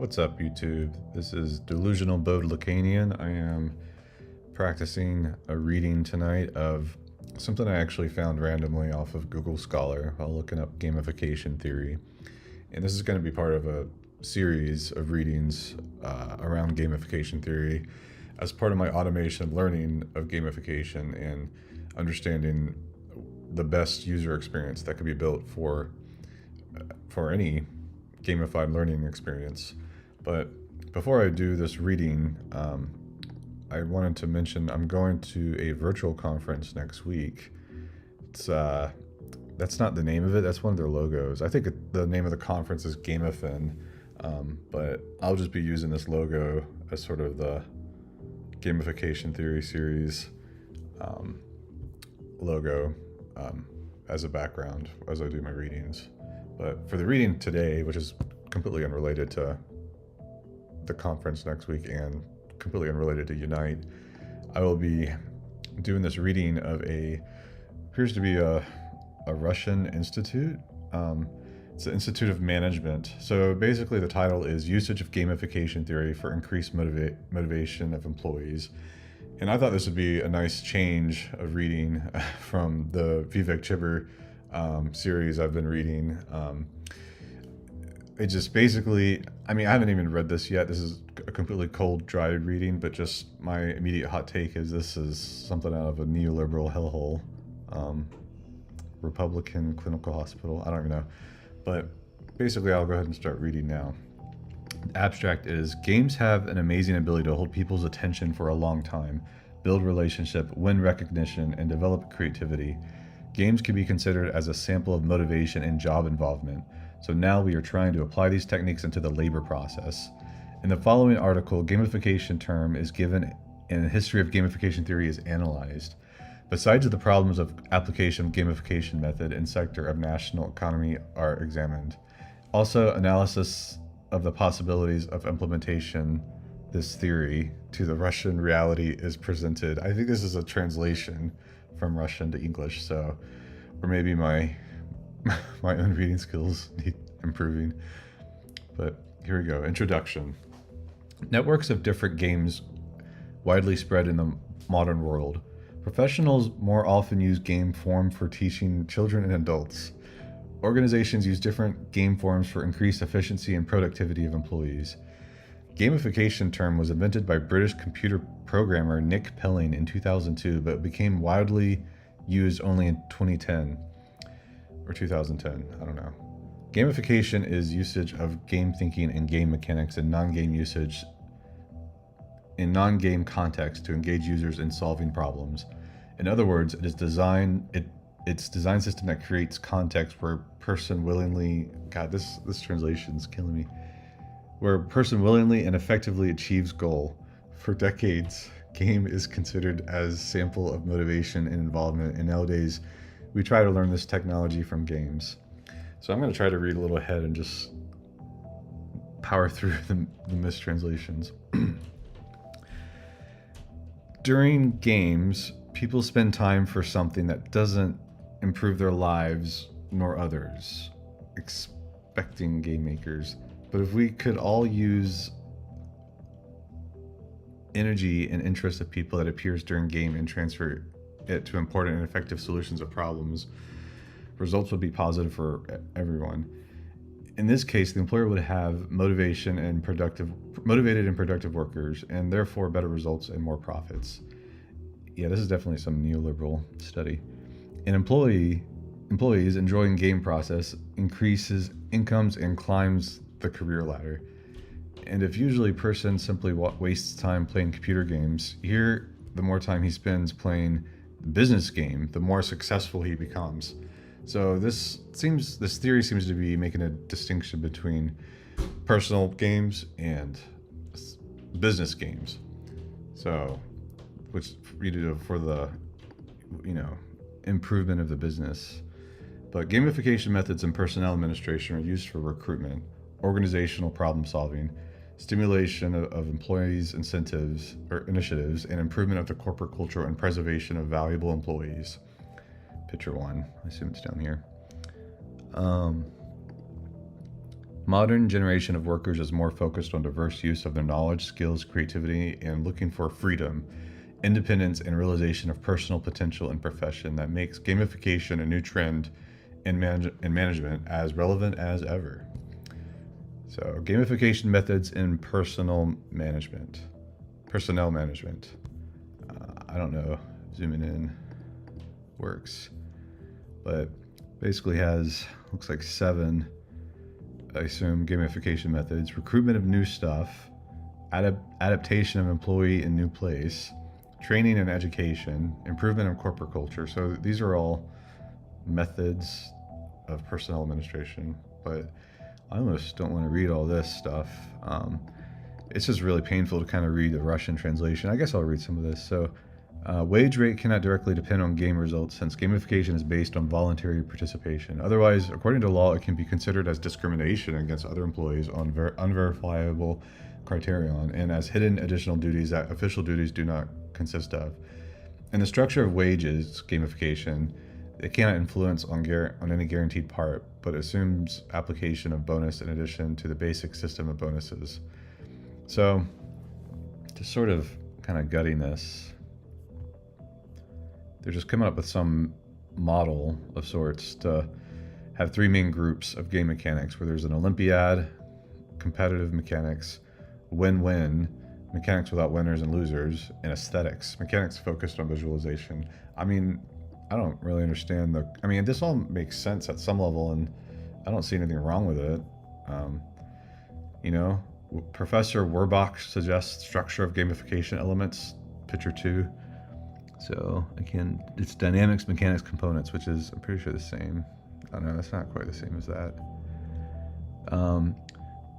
What's up, YouTube? This is Delusional Bode Lacanian. I am practicing a reading tonight of something I actually found randomly off of Google Scholar while looking up gamification theory. And this is going to be part of a series of readings around gamification theory as part of my automation learning of gamification and understanding the best user experience that could be built for any gamified learning experience. But before I do this reading, I wanted to mention I'm going to a virtual conference next week. It's that's not the name of it. That's one of their logos. I think the name of the conference is GamiFIN, but I'll just be using this logo as sort of the Gamification Theory series logo as a background as I do my readings. But for the reading today, which is completely unrelated to the conference next week and completely unrelated to Unite, I will be doing this reading of appears to be a Russian institute. It's the Institute of Management. So basically the title is Usage of Gamification Theory for Increased Motivation of Employees. And I thought this would be a nice change of reading from the Vivek Chibber series I've been reading. It just basically, I haven't even read this yet. This is a completely cold, dry reading, but just my immediate hot take is this is something out of a neoliberal hellhole. Republican clinical hospital, I don't even know. But basically, I'll go ahead and start reading now. The abstract is, games have an amazing ability to hold people's attention for a long time, build relationship, win recognition, and develop creativity. Games can be considered as a sample of motivation and job involvement. So now we are trying to apply these techniques into the labor process. In the following article, gamification term is given and the history of gamification theory is analyzed. Besides the problems of application of gamification method and sector of national economy are examined. Also, analysis of the possibilities of implementation this theory to the Russian reality is presented. I think this is a translation from Russian to English, so, or maybe my own reading skills need improving. But here we go. Introduction. Networks of different games widely spread in the modern world. Professionals more often use game form for teaching children and adults. Organizations use different game forms for increased efficiency and productivity of employees. Gamification term was invented by British computer programmer Nick Pelling in 2002, but became widely used only in 2010 or 2010, I don't know. Gamification is usage of game thinking and game mechanics and non-game usage in non-game context to engage users in solving problems. In other words, it's design system that creates context where person willingly, God, this translation's killing me, where a person willingly and effectively achieves goal. For decades, game is considered as sample of motivation and involvement, and nowadays we try to learn this technology from games. So I'm going to try to read a little ahead and just power through the mistranslations. During games, people spend time for something that doesn't improve their lives nor others, expecting game makers. But if we could all use energy and interest of people that appears during game and transfer it to important and effective solutions of problems, results would be positive for everyone. In this case, the employer would have motivated and productive workers, and therefore better results and more profits. Yeah, this is definitely some neoliberal study. An employees enjoying game process increases incomes and climbs the career ladder. And if usually a person simply wastes time playing computer games, here the more time he spends playing the business game, the more successful he becomes. So this theory seems to be making a distinction between personal games and business games. So, which for the improvement of the business. But gamification methods in personnel administration are used for recruitment, organizational problem solving, stimulation of employees' incentives or initiatives, and improvement of the corporate culture and preservation of valuable employees. Picture one, I assume it's down here. Modern generation of workers is more focused on diverse use of their knowledge, skills, creativity, and looking for freedom, independence, and realization of personal potential and profession that makes gamification a new trend in management as relevant as ever. So, gamification methods in personnel management. I don't know if zooming in works, but basically has, looks like 7, I assume, gamification methods: recruitment of new staff, adaptation of employee in new place, training and education, improvement of corporate culture. So these are all methods of personnel administration, but I almost don't want to read all this stuff. It's just really painful to kind of read the Russian translation. I guess I'll read some of this. So, wage rate cannot directly depend on game results since gamification is based on voluntary participation. Otherwise, according to law, it can be considered as discrimination against other employees on unverifiable criterion and as hidden additional duties that official duties do not consist of. In the structure of wages gamification, it cannot influence on any guaranteed part, but assumes application of bonus in addition to the basic system of bonuses. So, just sort of kind of gutting this, they're just coming up with some model of sorts to have 3 main groups of game mechanics, where there's an Olympiad, competitive mechanics, win-win, mechanics without winners and losers, and aesthetics, mechanics focused on visualization. I mean, I don't really understand this all makes sense at some level, and I don't see anything wrong with it. Professor Werbach suggests structure of gamification elements, picture 2. So again, it's dynamics, mechanics, components, which is, I'm pretty sure, the same. I don't know, it's not quite the same as that.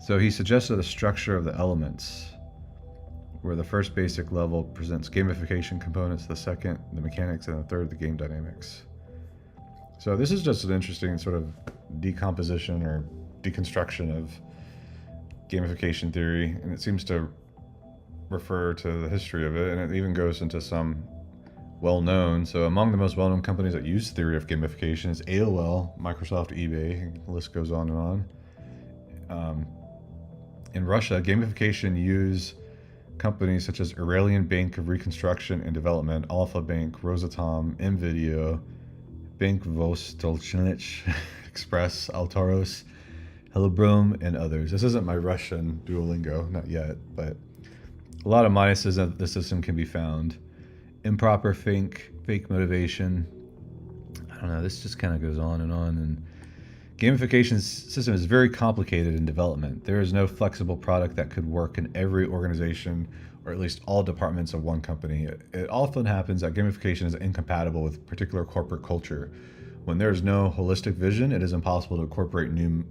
So he suggested the structure of the elements, where the first basic level presents gamification components, the second, the mechanics, and the third, the game dynamics. So this is just an interesting sort of decomposition or deconstruction of gamification theory, and it seems to refer to the history of it, and it even goes into some well-known. So among the most well-known companies that use theory of gamification is AOL, Microsoft, eBay, and the list goes on and on. In Russia, gamification use companies such as Iranian Bank of Reconstruction and Development, Alpha Bank, Rosatom, NVIDIA, Bank Vostochnich, Express, Altaros, Hellbrom, and others. This isn't my Russian Duolingo, not yet, but a lot of minuses of the system can be found. Improper fake motivation. I don't know, this just kind of goes on, and gamification system is very complicated in development. There is no flexible product that could work in every organization or at least all departments of one company. It often happens that gamification is incompatible with particular corporate culture. When there is no holistic vision, it is impossible to incorporate new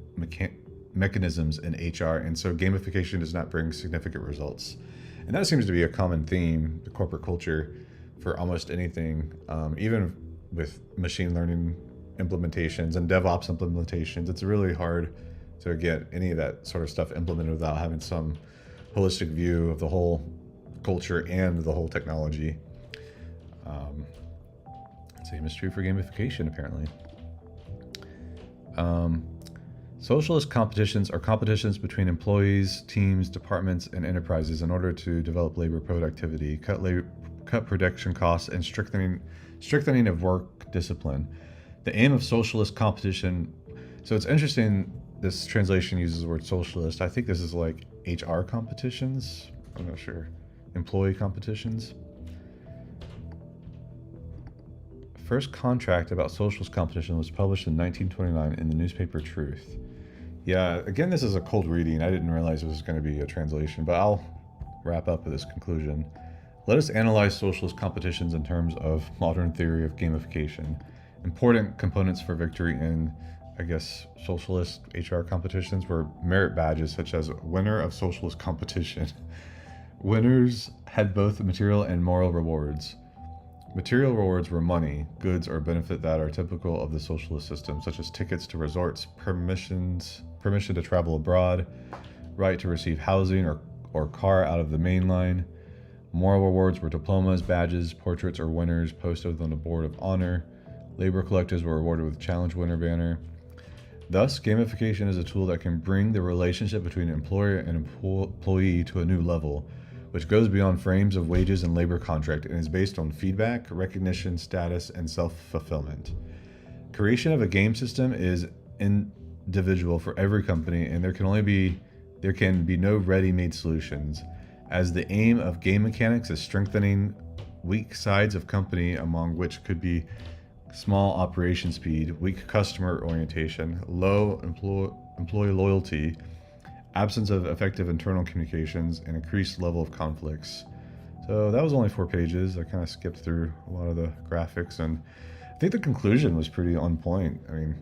mechanisms in HR, and so gamification does not bring significant results. And that seems to be a common theme, the corporate culture, for almost anything, even with machine learning implementations and DevOps implementations. It's really hard to get any of that sort of stuff implemented without having some holistic view of the whole culture and the whole technology. Same is true for gamification, apparently. Socialist competitions are competitions between employees, teams, departments, and enterprises in order to develop labor productivity, cut production costs, and strengthening of work discipline. The aim of socialist competition. So it's interesting, this translation uses the word socialist. I think this is like HR competitions. I'm not sure. Employee competitions. First contract about socialist competition was published in 1929 in the newspaper Truth. Yeah, again, this is a cold reading. I didn't realize it was going to be a translation, but I'll wrap up with this conclusion. Let us analyze socialist competitions in terms of modern theory of gamification. Important components for victory in, socialist HR competitions were merit badges such as winner of socialist competition. Winners had both material and moral rewards. Material rewards were money, goods, or benefit that are typical of the socialist system, such as tickets to resorts, permission to travel abroad, right to receive housing or car out of the main line. Moral rewards were diplomas, badges, portraits, or winners posted on the board of honor. Labor collectives were awarded with challenge winner banner. Thus, gamification is a tool that can bring the relationship between employer and employee to a new level, which goes beyond frames of wages and labor contract and is based on feedback, recognition, status, and self-fulfillment. Creation of a game system is individual for every company, and there can be no ready-made solutions, as the aim of game mechanics is strengthening weak sides of company, among which could be small operation speed, weak customer orientation, low employee loyalty, absence of effective internal communications, and increased level of conflicts. So that was only 4 pages. I kind of skipped through a lot of the graphics, and I think the conclusion was pretty on point. I mean,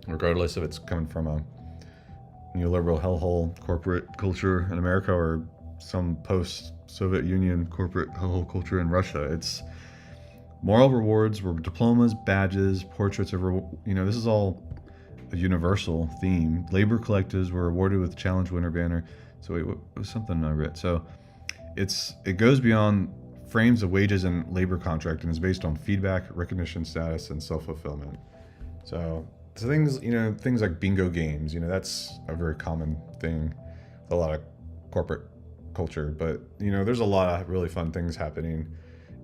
regardless if it's coming from a neoliberal hellhole corporate culture in America or some post-Soviet Union corporate hellhole culture in Russia, it's moral rewards were diplomas, badges, portraits of, this is all a universal theme. Labor collectives were awarded with challenge winner banner. So wait, what was something I read? So it goes beyond frames of wages and labor contract and is based on feedback, recognition, status, and self-fulfillment. So things like bingo games, that's a very common thing, a lot of corporate culture, but there's a lot of really fun things happening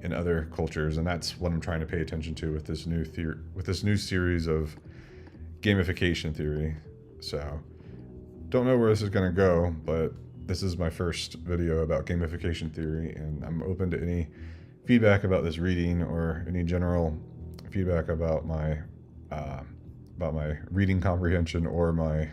in other cultures, and that's what I'm trying to pay attention to with this new series of Gamification Theory. So don't know where this is going to go, but this is my first video about Gamification Theory, and I'm open to any feedback about this reading or any general feedback about my reading comprehension or my